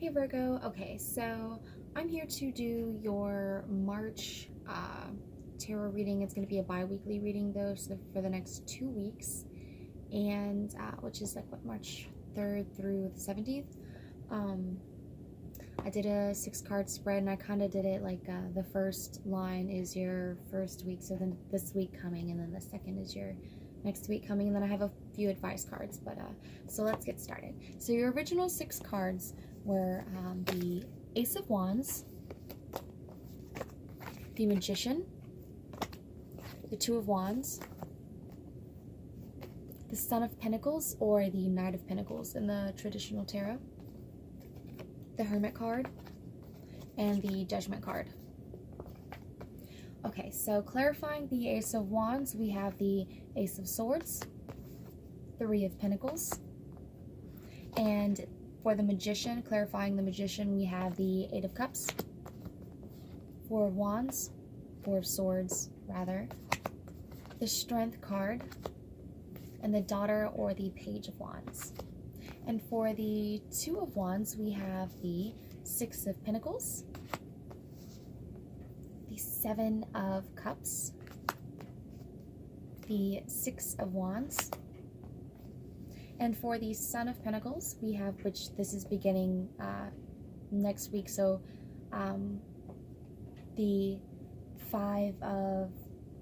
Hey Virgo, okay, so I'm here to do your March tarot reading. It's going to be a bi-weekly reading though, so for the next 2 weeks, and which is like what, March 3rd through the 17th. I did a 6-card spread, and I kind of did it like the first line is your first week, so then this week coming, and then the second is your next week coming, and then I have a few advice cards. But so let's get started. So your original 6 cards were the Ace of Wands, the Magician, the Two of Wands, the Son of Pentacles, or the Knight of Pentacles in the traditional tarot, the Hermit card, and the Judgment card. Okay, so clarifying the Ace of Wands, we have the Ace of Swords, Three of Pentacles, and for the Magician, clarifying the Magician, we have the Eight of Cups, Four of Wands, Four of Swords, rather, the Strength card, and the Daughter or the Page of Wands. And for the Two of Wands, we have the Six of Pentacles, the Seven of Cups, the Six of Wands, and for the Son of Pentacles, we have, which this is beginning next week, so the Five of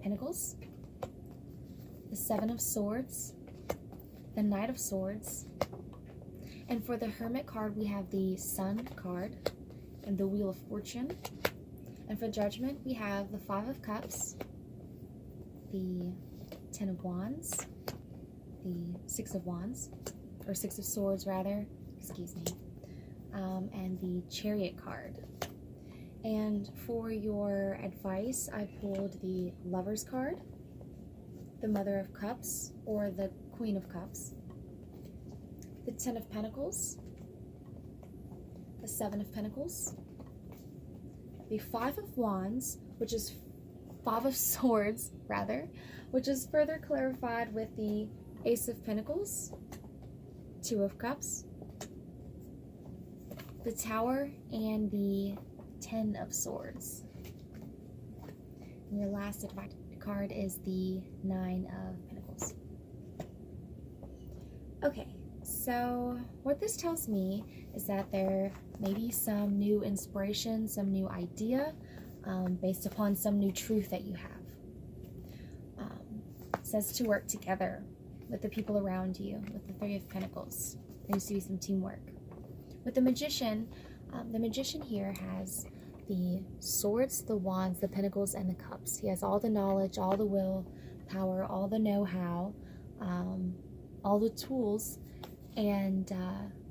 Pentacles, the Seven of Swords, the Knight of Swords, and for the Hermit card, we have the Sun card and the Wheel of Fortune. And for Judgment, we have the Five of Cups, the Ten of Wands, the Six of Wands, or Six of Swords rather, excuse me, and the Chariot card. And for your advice, I pulled the Lovers card, the Mother of Cups, or the Queen of Cups, the Ten of Pentacles, the Seven of Pentacles, the Five of Wands, which is Five of Swords, rather, which is further clarified with the Ace of Pentacles, Two of Cups, the Tower, and the Ten of Swords. And your last advice card is the Nine of Pentacles. Okay, so what this tells me is that there may be some new inspiration, some new idea, based upon some new truth that you have. It says to work together with the people around you, with the Three of Pentacles. There needs to be some teamwork. With the Magician here has the Swords, the Wands, the Pentacles, and the Cups. He has all the knowledge, all the will, power, all the know-how, all the tools, and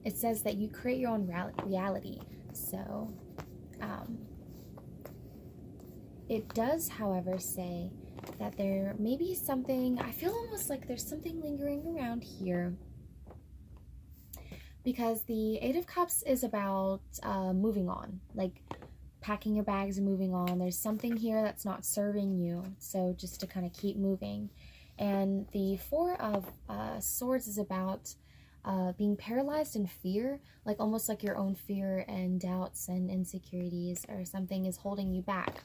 it says that you create your own reality. So it does, however, say that there may be something, I feel almost like there's something lingering around here, because the Eight of Cups is about moving on, like packing your bags and moving on. There's something here that's not serving you, so just to kind of keep moving. And the Four of Swords is about being paralyzed in fear, like almost like your own fear and doubts and insecurities or something is holding you back.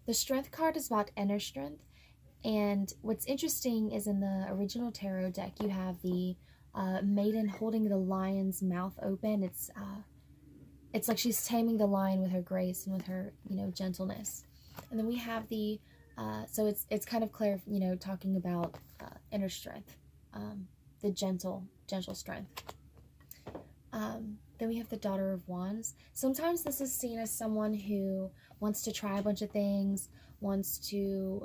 The Strength card is about inner strength, and what's interesting is in the original tarot deck you have the maiden holding the lion's mouth open. It's like she's taming the lion with her grace and with her, gentleness. And then we have the so it's kind of clear, talking about inner strength, the gentle strength. Then we have the Daughter of Wands. Sometimes this is seen as someone who wants to try a bunch of things, wants to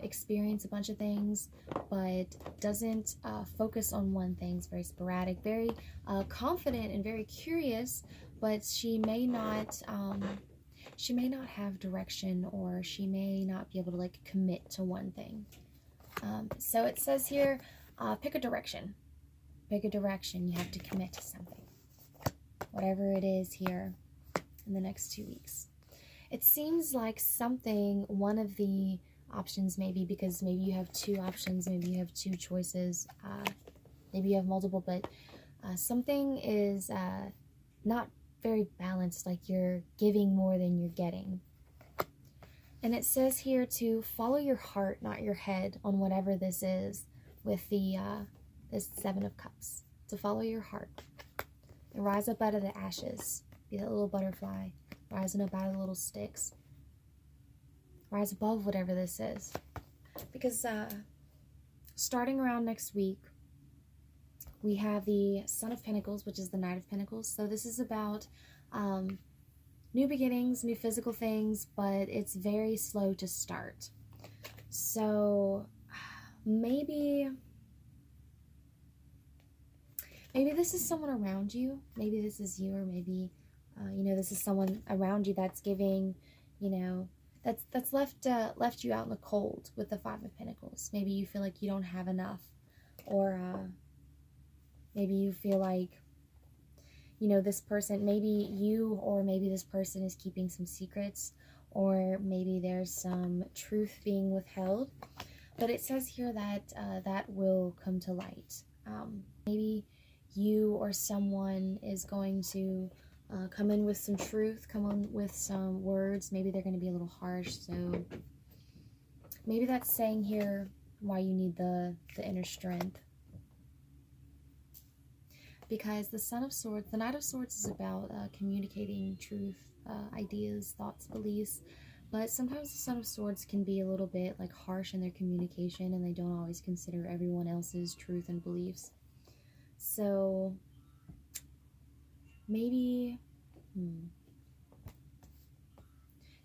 experience a bunch of things, but doesn't focus on one thing. It's very sporadic, very confident and very curious, but she may not have direction, or she may not be able to like commit to one thing. So it says here, pick a direction. Pick a direction. You have to commit to something, whatever it is here in the next 2 weeks. It seems like one of the options maybe, because maybe you have 2 options, maybe you have 2 choices, maybe you have multiple, but something is not very balanced, like you're giving more than you're getting. And it says here to follow your heart, not your head, on whatever this is with the this Seven of Cups. To follow your heart. And rise up out of the ashes. Be that little butterfly. Rising up out of the little sticks. Rise above whatever this is. Because starting around next week, we have the Son of Pentacles, which is the Knight of Pentacles. So this is about new beginnings, new physical things, but it's very slow to start. So maybe this is someone around you. Maybe this is you, or maybe, you know, this is someone around you that's giving, you know, that's left you out in the cold with the Five of Pentacles. Maybe you feel like you don't have enough, or maybe you feel like, you know, this person, maybe you or maybe this person is keeping some secrets, or maybe there's some truth being withheld. But it says here that that will come to light. Maybe you or someone is going to come in with some truth, come in with some words. Maybe they're going to be a little harsh. So maybe that's saying here why you need the inner strength. Because the Son of Swords, the Knight of Swords, is about communicating truth, ideas, thoughts, beliefs. But sometimes the Son of Swords can be a little bit like harsh in their communication, and they don't always consider everyone else's truth and beliefs. So maybe you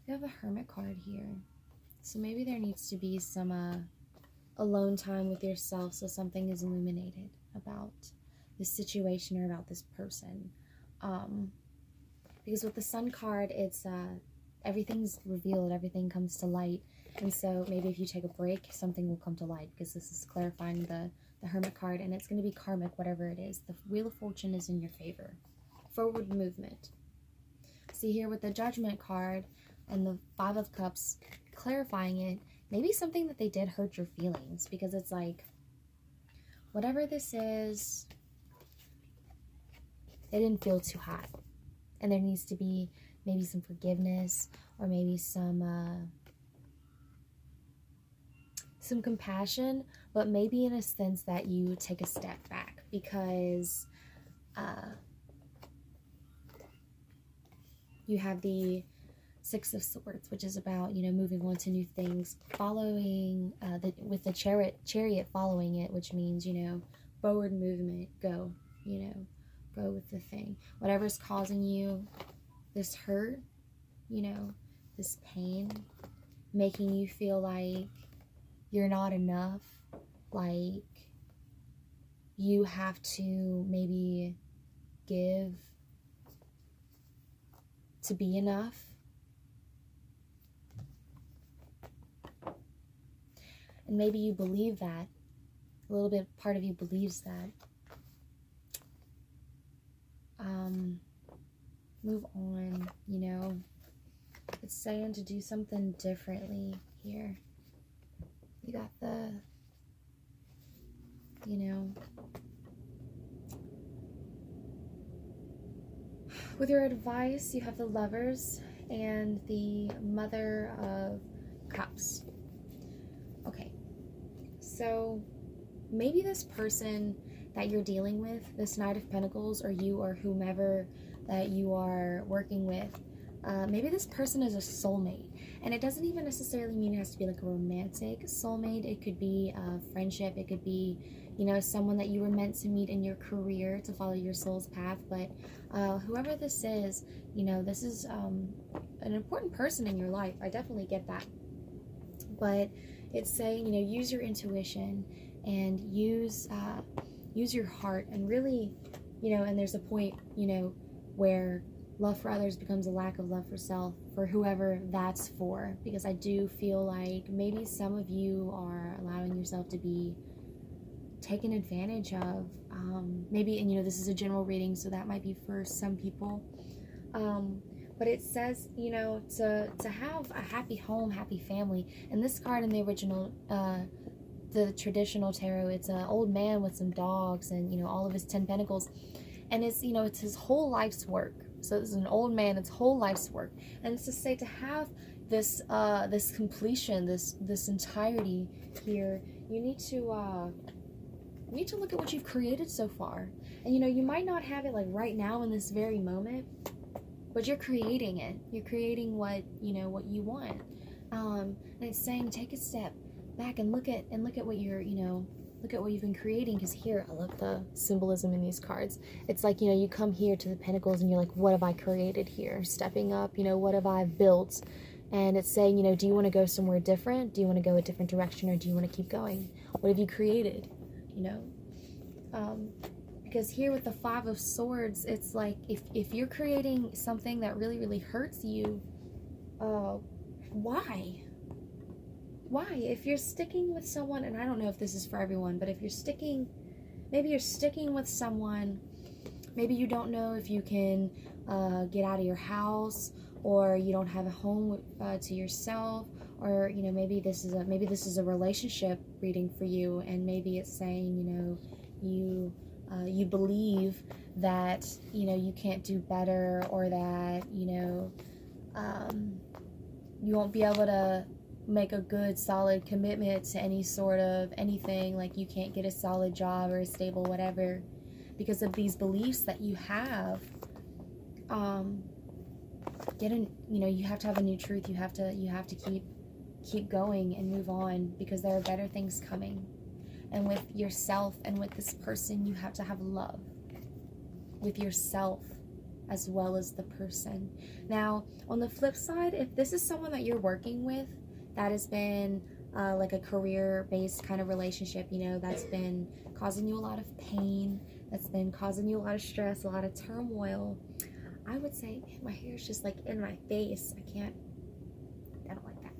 have the Hermit card here. So maybe there needs to be some alone time with yourself, so something is illuminated about this situation or about this person. Because with the Sun card, it's everything's revealed, everything comes to light. And so maybe if you take a break, something will come to light, because this is clarifying the Hermit card, and it's going to be karmic, whatever it is. The Wheel of Fortune is in your favor. Forward movement. See here with the Judgment card and the Five of Cups, clarifying it, maybe something that they did hurt your feelings, because it's like, whatever this is, it didn't feel too hot. And there needs to be maybe some forgiveness, or maybe some compassion, but maybe in a sense that you take a step back, because you have the Six of Swords, which is about, you know, moving on to new things, following with the chariot following it, which means, you know, forward movement, go, you know, go with the thing. Whatever's causing you this hurt, you know, this pain, making you feel like you're not enough, like you have to maybe give to be enough. And maybe you believe that. A little bit, part of you believes that. Move on, you know. It's saying to do something differently here. You got the, you know, with your advice, you have the Lovers and the Mother of Cups. Okay, so maybe this person that you're dealing with, this Knight of Pentacles, or you or whomever that you are working with, maybe this person is a soulmate. And it doesn't even necessarily mean it has to be like a romantic soulmate. It could be a friendship. It could be, you know, someone that you were meant to meet in your career to follow your soul's path. But whoever this is, you know, this is an important person in your life. I definitely get that. But it's saying, you know, use your intuition and use your heart, and really, you know, and there's a point, you know, where love for others becomes a lack of love for self, for whoever that's for. Because I do feel like maybe some of you are allowing yourself to be taken advantage of. Maybe, and you know, this is a general reading, so that might be for some people. But it says, you know, to have a happy home, happy family. And this card in the original the traditional tarot, it's an old man with some dogs and, you know, all of his 10 pentacles. And it's, you know, it's his whole life's work. So this is an old man, it's whole life's work. And it's to say, to have this this completion, this entirety here, you need to look at what you've created so far. And, you know, you might not have it like right now in this very moment, but you're creating it. You're creating what, you know, what you want. And it's saying, take a step back and look at what you're, you know, look at what you've been creating. Because here, I love the symbolism in these cards. It's like, you know, you come here to the Pentacles and you're like, what have I created here? Stepping up, you know, what have I built? And it's saying, you know, do you want to go somewhere different? Do you want to go a different direction, or do you want to keep going? What have you created? You know, because here with the Five of Swords, it's like, if you're creating something that really, really hurts you, why? If you're sticking with someone, and I don't know if this is for everyone, but if you're sticking, maybe you're sticking with someone, maybe you don't know if you can get out of your house, or you don't have a home to yourself, or, you know, maybe this is a relationship reading for you, and maybe it's saying, you know, you believe that, you know, you can't do better, or that, you know, you won't be able to make a good solid commitment to any sort of anything, like you can't get a solid job or a stable whatever because of these beliefs that you have. You know, you have to have a new truth. You have to keep going and move on, because there are better things coming. And with yourself and with this person, you have to have love with yourself as well as the person. Now, on the flip side, if this is someone that you're working with that has been like a career-based kind of relationship, you know, that's been causing you a lot of pain, that's been causing you a lot of stress, a lot of turmoil, I would say, my hair is just like in my face. I don't like that.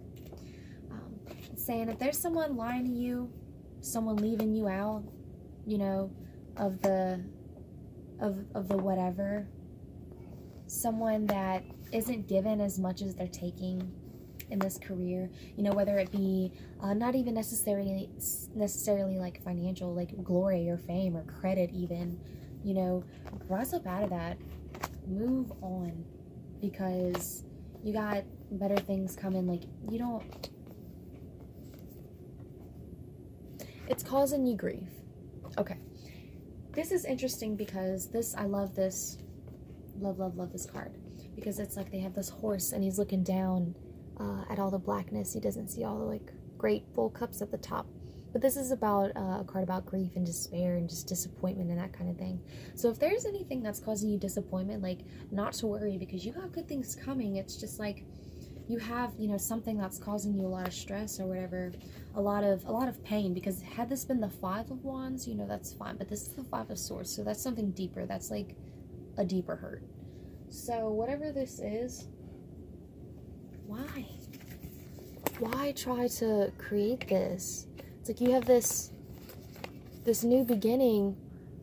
It's saying if there's someone lying to you, someone leaving you out, you know, of the whatever, someone that isn't given as much as they're taking in this career, you know, whether it be not even necessarily like financial, like glory or fame or credit even, you know, rise up out of that, move on, because you got better things coming. Like, you don't, it's causing you grief. Okay, this is interesting because I love this, love this card, because it's like they have this horse and he's looking down at all the blackness. He doesn't see all the like great full cups at the top. But this is about a card about grief and despair and just disappointment and that kind of thing. So if there's anything that's causing you disappointment, like, not to worry, because you got good things coming. It's just like you have, you know, something that's causing you a lot of stress or whatever, a lot of pain. Because had this been the Five of Wands, you know, that's fine. But this is the Five of Swords, so that's something deeper. That's like a deeper hurt. So whatever this is, why try to create this? It's like you have this new beginning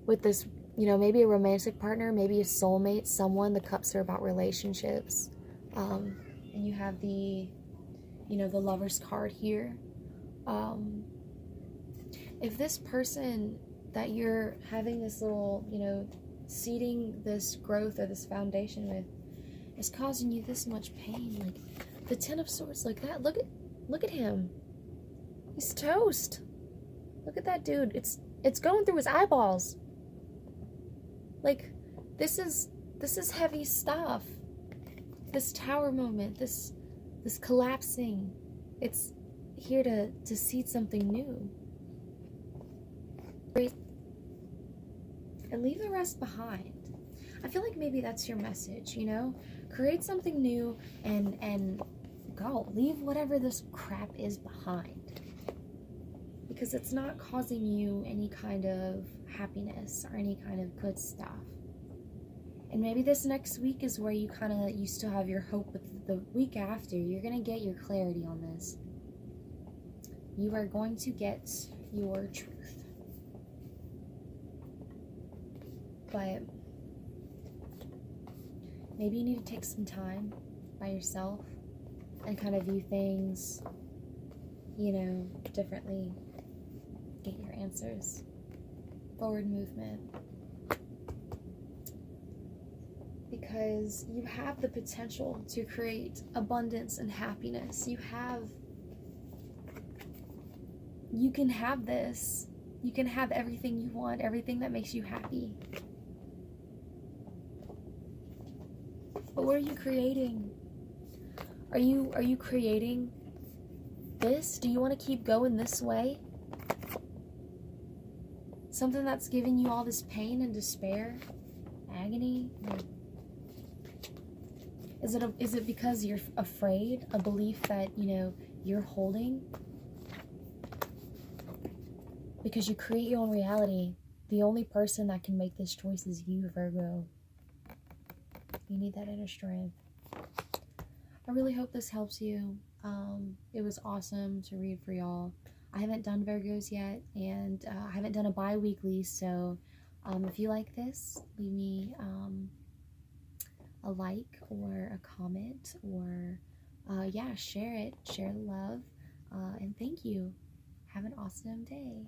with this, you know, maybe a romantic partner, maybe a soulmate, someone. The cups are about relationships. And you have the, you know, the Lover's card here. If this person that you're having this little, you know, seeding this growth or this foundation with is causing you this much pain, like the Ten of Swords, like that, look at him. He's toast. Look at that dude. It's going through his eyeballs. Like, this is heavy stuff. This tower moment, this collapsing, it's here to seed something new. And leave the rest behind. I feel like maybe that's your message, you know? Create something new and go. Leave whatever this crap is behind. Because it's not causing you any kind of happiness or any kind of good stuff. And maybe this next week is where you still have your hope, but the week after, you're going to get your clarity on this. You are going to get your truth. But maybe you need to take some time by yourself and kind of view things, you know, differently. get your answers. Forward movement. Because you have the potential to create abundance and happiness. You can have this. You can have everything you want, everything that makes you happy. But what are you creating? Are you creating this? Do you want to keep going this way? Something that's giving you all this pain and despair, agony? Like, is it because you're afraid, a belief that, you know, you're holding? Because you create your own reality. The only person that can make this choice is you, Virgo. You need that inner strength. I really hope this helps you. It was awesome to read for y'all. I haven't done Virgos yet, and I haven't done a bi-weekly, so if you like this, leave me a like or a comment, or yeah, share it, share the love, and thank you. Have an awesome day.